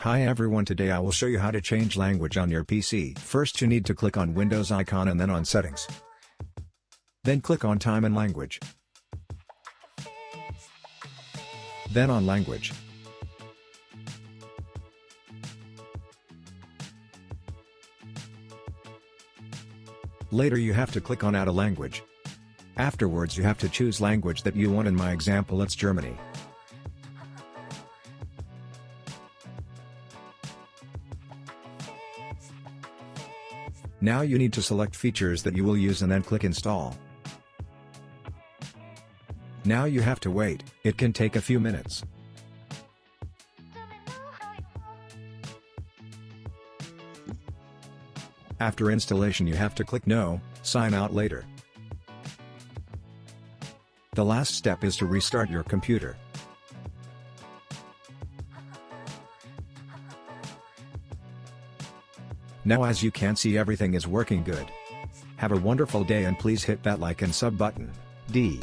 Hi everyone, today I will show you how to change language on your PC. First you need to click on Windows icon and then on Settings. Then click on Time and Language. Then on Language. Later you have to click on Add a language. Afterwards you have to choose language that you want. In my example it's Germany. Now you need to select features that you will use and then click Install. Now you have to wait, it can take a few minutes. After installation you have to click No, sign out later. The last step is to restart your computer. Now as you can see, everything is working good. Have a wonderful day and please hit that like and sub button. D.